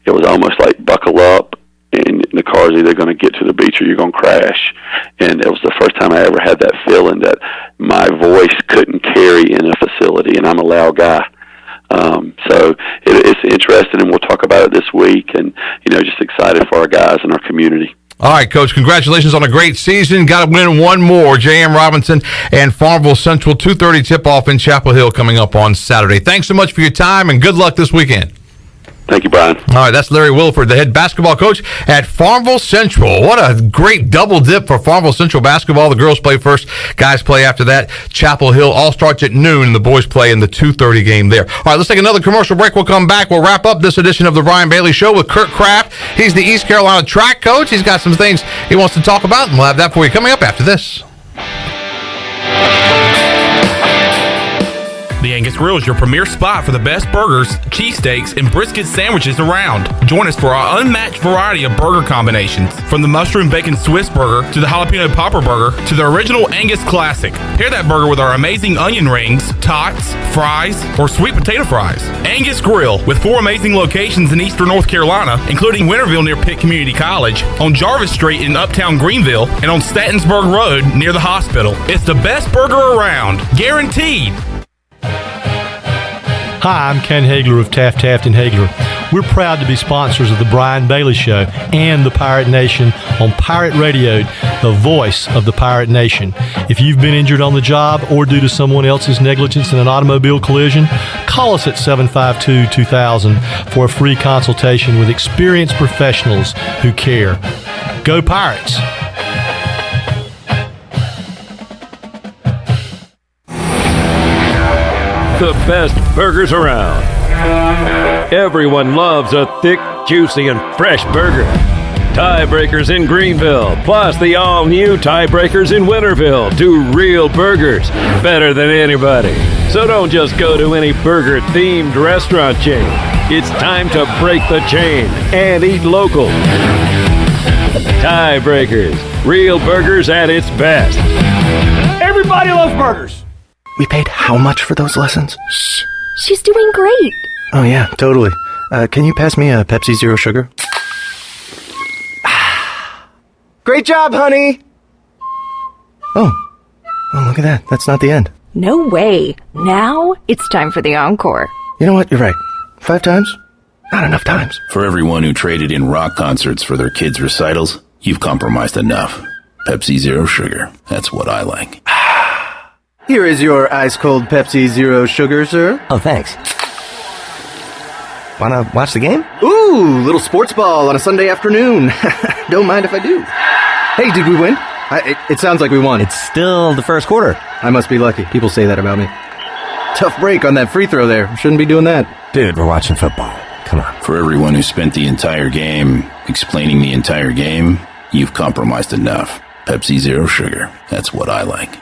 It was almost like buckle up, and the car's either going to get to the beach or you're going to crash. And it was the first time I ever had that feeling that my voice couldn't carry in a facility, and I'm a loud guy. So it's interesting, and we'll talk about it this week, and just excited for our guys and our community. All right, Coach, congratulations on a great season. Got to win one more. J.M. Robinson and Farmville Central, 2:30 tip-off in Chapel Hill coming up on Saturday. Thanks so much for your time, and good luck this weekend. Thank you, Brian. All right, that's Larry Wilford, the head basketball coach at Farmville Central. What a great double dip for Farmville Central basketball. The girls play first, guys play after that. Chapel Hill all starts at noon. The boys play in the 2:30 game there. All right, let's take another commercial break. We'll come back. We'll wrap up this edition of the Brian Bailey Show with Curt Kraft. He's the East Carolina track coach. He's got some things he wants to talk about, and we'll have that for you coming up after this. The Angus Grill is your premier spot for the best burgers, cheesesteaks, and brisket sandwiches around. Join us for our unmatched variety of burger combinations, from the mushroom bacon Swiss burger to the jalapeno popper burger to the original Angus classic. Pair that burger with our amazing onion rings, tots, fries, or sweet potato fries. Angus Grill, with 4 amazing locations in eastern North Carolina, including Winterville near Pitt Community College, on Jarvis Street in uptown Greenville, and on Statensburg Road near the hospital. It's the best burger around, guaranteed. Hi, I'm Ken Hagler of Taft Hagler. We're proud to be sponsors of the Brian Bailey Show and the Pirate Nation on Pirate Radio, the voice of the Pirate Nation. If you've been injured on the job or due to someone else's negligence in an automobile collision, call us at 752-2000 for a free consultation with experienced professionals who care. Go Pirates! The best burgers around. Everyone loves a thick, juicy, and fresh burger. Tiebreakers in Greenville, plus the all-new Tiebreakers in Winterville, do real burgers better than anybody. So don't just go to any burger-themed restaurant chain. It's time to break the chain and eat local. Tiebreakers, real burgers at its best. Everybody loves burgers. We paid how much for those lessons? Shh. She's doing great. Oh, yeah, totally. Can you pass me a Pepsi Zero Sugar? Great job, honey! Oh, look at that. That's not the end. No way. Now it's time for the encore. You know what? You're right. 5 times? Not enough times. For everyone who traded in rock concerts for their kids' recitals, you've compromised enough. Pepsi Zero Sugar. That's what I like. Here is your ice-cold Pepsi Zero Sugar, sir. Oh, thanks. Wanna watch the game? Ooh, little sports ball on a Sunday afternoon. Don't mind if I do. Hey, did we win? It sounds like we won. It's still the first quarter. I must be lucky. People say that about me. Tough break on that free throw there. Shouldn't be doing that. Dude, we're watching football. Come on. For everyone who spent the entire game explaining the entire game, you've compromised enough. Pepsi Zero Sugar. That's what I like.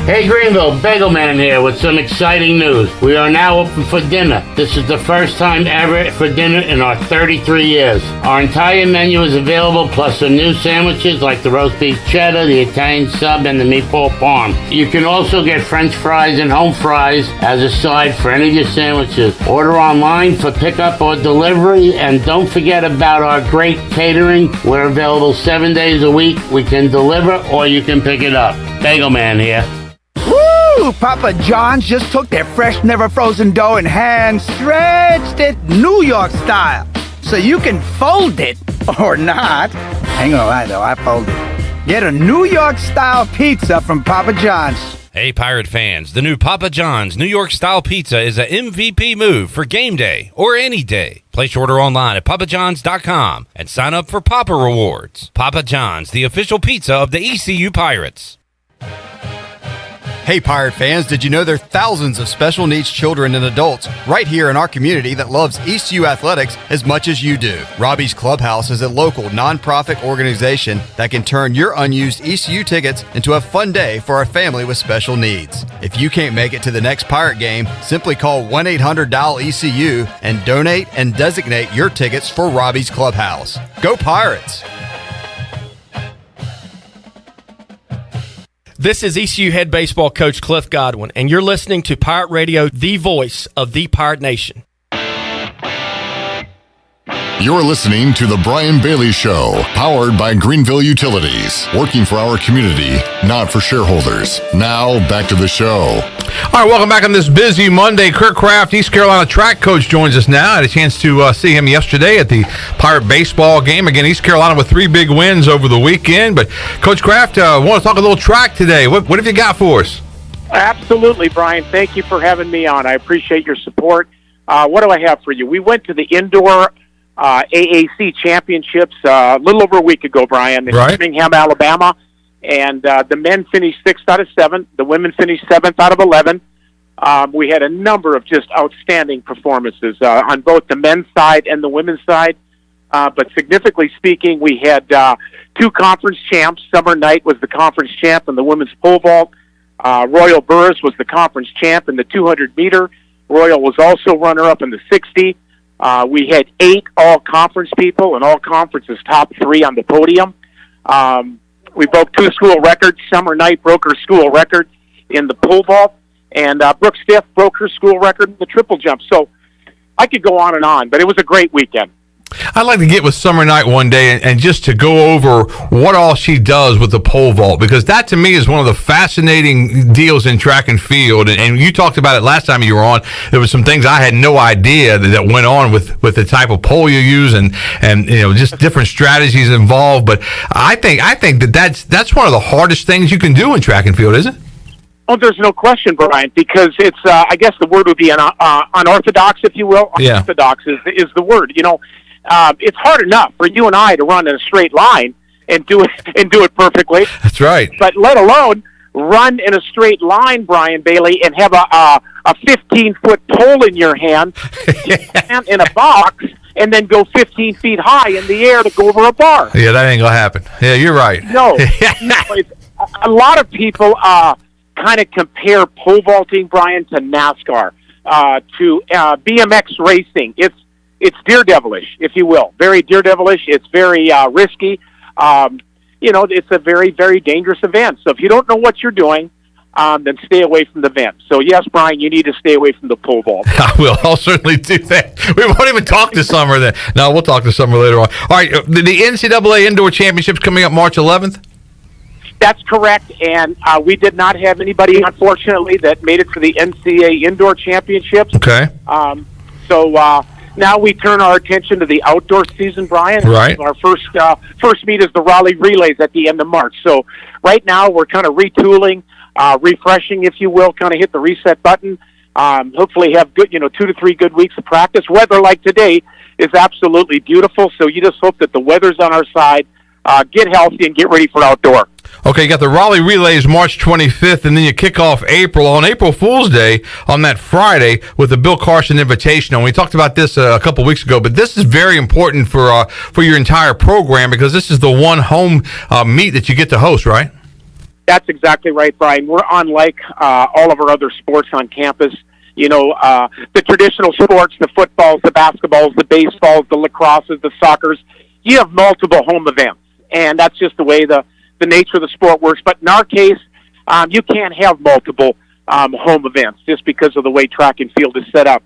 Hey Greenville, Bagel Man here with some exciting news. We are now open for dinner. This is the first time ever for dinner in our 33 years. Our entire menu is available, plus some new sandwiches like the roast beef cheddar, the Italian sub, and the meatball parm. You can also get French fries and home fries as a side for any of your sandwiches. Order online for pickup or delivery, and don't forget about our great catering. We're available 7 days a week. We can deliver or you can pick it up. Bagel Man here. Woo! Papa John's just took their fresh, never frozen dough and hand stretched it New York style. So you can fold it or not. Hang on, I fold it. Get a New York style pizza from Papa John's. Hey, Pirate fans, the new Papa John's New York Style Pizza is a MVP move for game day or any day. Place your order online at papajohns.com and sign up for Papa Rewards. Papa John's, the official pizza of the ECU Pirates. Hey Pirate fans, did you know there are thousands of special needs children and adults right here in our community that loves ECU athletics as much as you do? Robbie's Clubhouse is a local nonprofit organization that can turn your unused ECU tickets into a fun day for a family with special needs. If you can't make it to the next Pirate game, simply call 1-800-DIAL-ECU and donate and designate your tickets for Robbie's Clubhouse. Go Pirates! This is ECU head baseball coach Cliff Godwin, and you're listening to Pirate Radio, the voice of the Pirate Nation. You're listening to The Brian Bailey Show, powered by Greenville Utilities, working for our community, not for shareholders. Now, back to the show. All right, welcome back on this busy Monday. Curt Kraft, East Carolina track coach, joins us now. I had a chance to see him yesterday at the Pirate baseball game. Again, East Carolina with 3 big wins over the weekend. But, Coach Kraft, I want to talk a little track today. What have you got for us? Absolutely, Brian. Thank you for having me on. I appreciate your support. What do I have for you? We went to the indoor Aac Championships a little over a week ago, Brian, in Birmingham, Alabama. And the men finished 6th out of 7. The women finished 7th out of 11. We had a number of just outstanding performances on both the men's side and the women's side. But significantly speaking, we had 2 conference champs. Summer Knight was the conference champ in the women's pole vault. Royal Burris was the conference champ in the 200-meter. Royal was also runner-up in the 60. We had 8 all-conference people, and all conferences top 3 on the podium. We broke 2 school records. Summer Knight broke her school record in the pole vault, and Brooke Stiff broke her school record in the triple jump. So I could go on, but it was a great weekend. I'd like to get with Summer Knight one day and just to go over what all she does with the pole vault, because that to me is one of the fascinating deals in track and field. And you talked about it last time you were on. There was some things I had no idea that went on with the type of pole you use and just different strategies involved. But I think that's one of the hardest things you can do in track and field, isn't it? Oh, there's no question, Brian, because it's, I guess the word would be unorthodox, if you will. Yeah. Unorthodox is the word. It's hard enough for you and I to run in a straight line and do it perfectly. That's right. But let alone run in a straight line, Brian Bailey, and have a 15-foot pole in your hand, stand in a box, and then go 15 feet high in the air to go over a bar. Yeah, that ain't gonna happen. Yeah, you're right. No, a lot of people kind of compare pole vaulting, Brian, to NASCAR, to BMX racing. It's daredevilish, if you will. Very daredevilish. It's very risky. It's a very, very dangerous event. So if you don't know what you're doing, then stay away from the event. So yes, Brian, you need to stay away from the pole vault. I will. I'll certainly do that. We won't even talk to Summer then. No, we'll talk to Summer later on. All right, the NCAA Indoor Championships coming up March 11th? That's correct, and we did not have anybody, unfortunately, that made it to the NCAA Indoor Championships. Okay. So now we turn our attention to the outdoor season, Brian. Right. Our first meet is the Raleigh Relays at the end of March. So right now we're kind of retooling, refreshing, if you will, kind of hit the reset button. Hopefully have good, 2 to 3 good weeks of practice. Weather like today is absolutely beautiful, so you just hope that the weather's on our side. Get healthy and get ready for outdoor. Okay, you got the Raleigh Relays March 25th, and then you kick off on April Fool's Day on that Friday with the Bill Carson Invitational. We talked about this a couple weeks ago, but this is very important for your entire program because this is the one home meet that you get to host, right? That's exactly right, Brian. We're unlike all of our other sports on campus. You know, the traditional sports, the footballs, the basketballs, the baseballs, the lacrosses, the soccers, you have multiple home events. And that's just the way the nature of the sport works. But in our case, you can't have multiple home events just because of the way track and field is set up.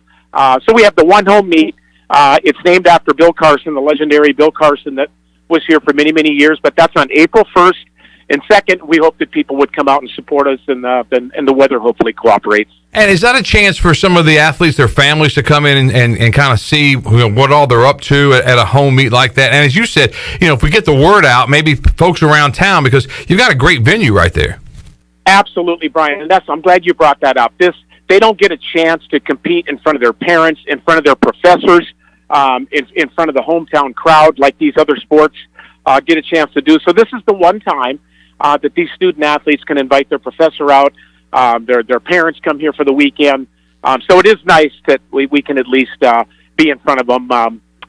So we have the one home meet. It's named after Bill Carson, the legendary Bill Carson that was here for many, many years. But that's on April 1st. And second, we hope that people would come out and support us, and the weather hopefully cooperates. And is that a chance for some of the athletes, their families, to come in and kind of see what all they're up to at a home meet like that? And as you said, if we get the word out, maybe folks around town, because you've got a great venue right there. Absolutely, Brian. And I'm glad you brought that up. They don't get a chance to compete in front of their parents, in front of their professors, in front of the hometown crowd like these other sports get a chance to do. So this is the one time that these student athletes can invite their professor out. Their parents come here for the weekend. So it is nice that we can at least be in front of them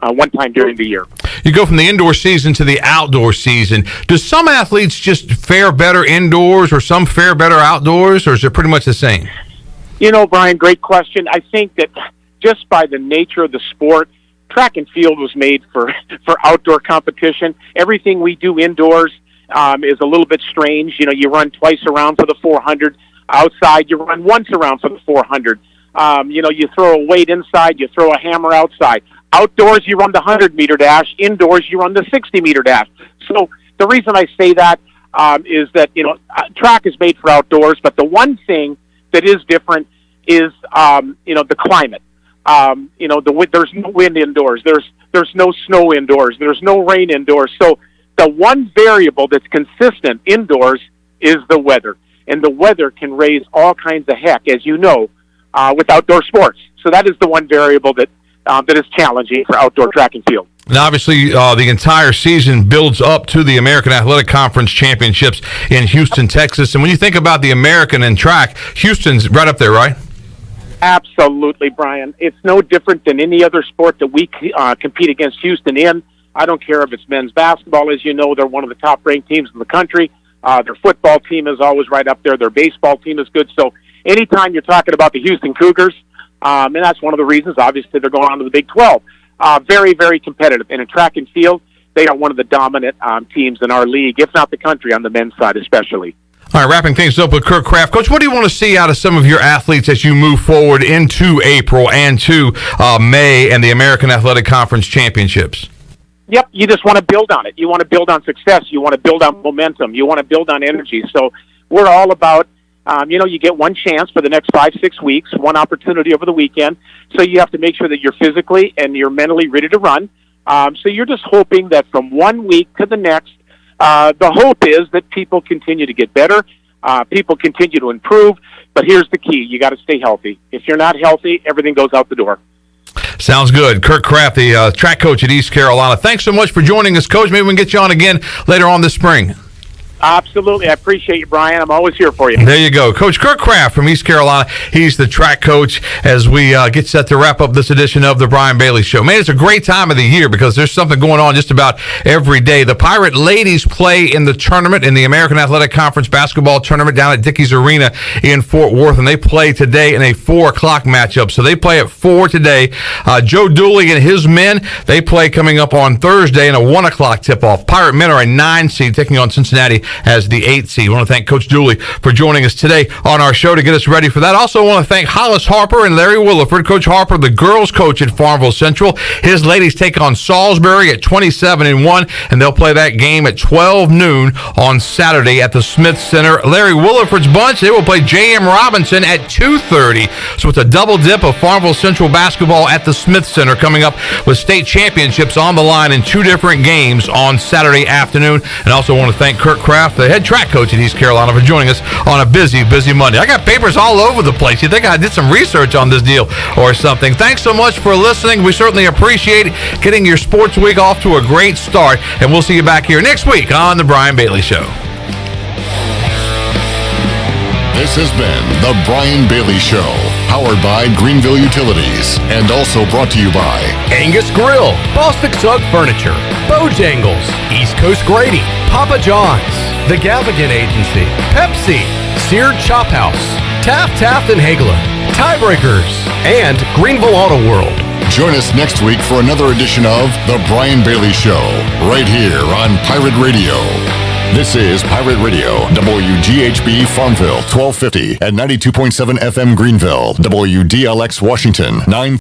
one time during the year. You go from the indoor season to the outdoor season. Do some athletes just fare better indoors or some fare better outdoors, or is it pretty much the same? Brian, great question. I think that just by the nature of the sport, track and field was made for outdoor competition. Everything we do indoors is a little bit strange. You run twice around for the 400. Outside, you run once around for the 400. You throw a weight inside, you throw a hammer outside. Outdoors, you run the 100-meter dash. Indoors, you run the 60-meter dash. So the reason I say that is that, track is made for outdoors, but the one thing that is different is, the climate. There's no wind indoors. There's no snow indoors. There's no rain indoors. So the one variable that's consistent indoors is the weather. And the weather can raise all kinds of heck, as you know, with outdoor sports. So that is the one variable that is challenging for outdoor track and field. And obviously, the entire season builds up to the American Athletic Conference Championships in Houston, Texas. And when you think about the American and track, Houston's right up there, right? Absolutely, Brian. It's no different than any other sport that we compete against Houston in. I don't care if it's men's basketball. As you know, they're one of the top-ranked teams in the country. Their football team is always right up there. Their baseball team is good. So anytime you're talking about the Houston Cougars, and that's one of the reasons, obviously, they're going on to the Big 12. Very, very competitive. And in track and field, they are one of the dominant teams in our league, if not the country, on the men's side especially. All right, wrapping things up with Curt Kraft. Coach, what do you want to see out of some of your athletes as you move forward into April and to May and the American Athletic Conference Championships? Yep, you just want to build on it. You want to build on success. You want to build on momentum. You want to build on energy. So we're all about, you get one chance for the next 5-6 weeks, one opportunity over the weekend. So you have to make sure that you're physically and you're mentally ready to run. So you're just hoping that from one week to the next, the hope is that people continue to get better, people continue to improve. But here's the key. You got to stay healthy. If you're not healthy, everything goes out the door. Sounds good. Curt Kraft, the track coach at East Carolina. Thanks so much for joining us, Coach. Maybe we can get you on again later on this spring. Absolutely. I appreciate you, Brian. I'm always here for you. There you go. Coach Curt Kraft from East Carolina. He's the track coach as we get set to wrap up this edition of the Brian Bailey Show. Man, it's a great time of the year because there's something going on just about every day. The Pirate ladies play in the tournament, in the American Athletic Conference basketball tournament down at Dickies Arena in Fort Worth, and they play today in a 4 o'clock matchup. So they play at 4 today. Joe Dooley and his men, they play coming up on Thursday in a 1 o'clock tip-off. Pirate men are a 9 seed taking on Cincinnati as the 8th seed. I want to thank Coach Dooley for joining us today on our show to get us ready for that. Also want to thank Hollis Harper and Larry Williford. Coach Harper, the girls coach at Farmville Central. His ladies take on Salisbury at 27-1, and they'll play that game at 12 noon on Saturday at the Smith Center. Larry Williford's bunch, they will play J.M. Robinson at 2:30. So it's a double dip of Farmville Central basketball at the Smith Center coming up with state championships on the line in 2 different games on Saturday afternoon. And also want to thank Curt Kraft, the head track coach at East Carolina, for joining us on a busy Monday. I got papers all over the place. You think I did some research on this deal or something? Thanks so much for listening. We certainly appreciate getting your sports week off to a great start, and we'll see you back here next week on The Brian Bailey Show. This has been The Brian Bailey Show, powered by Greenville Utilities, and also brought to you by Angus Grill, Bostic Sugg Furniture, Bojangles, East Coast Grading, Papa John's, The Gavigan Agency, Pepsi, Seared Chop House, Taft and Hagler, Tiebreakers, and Greenville Auto World. Join us next week for another edition of The Brian Bailey Show, right here on Pirate Radio. This is Pirate Radio, WGHB Farmville, 1250 at 92.7 FM Greenville, WDLX Washington, 9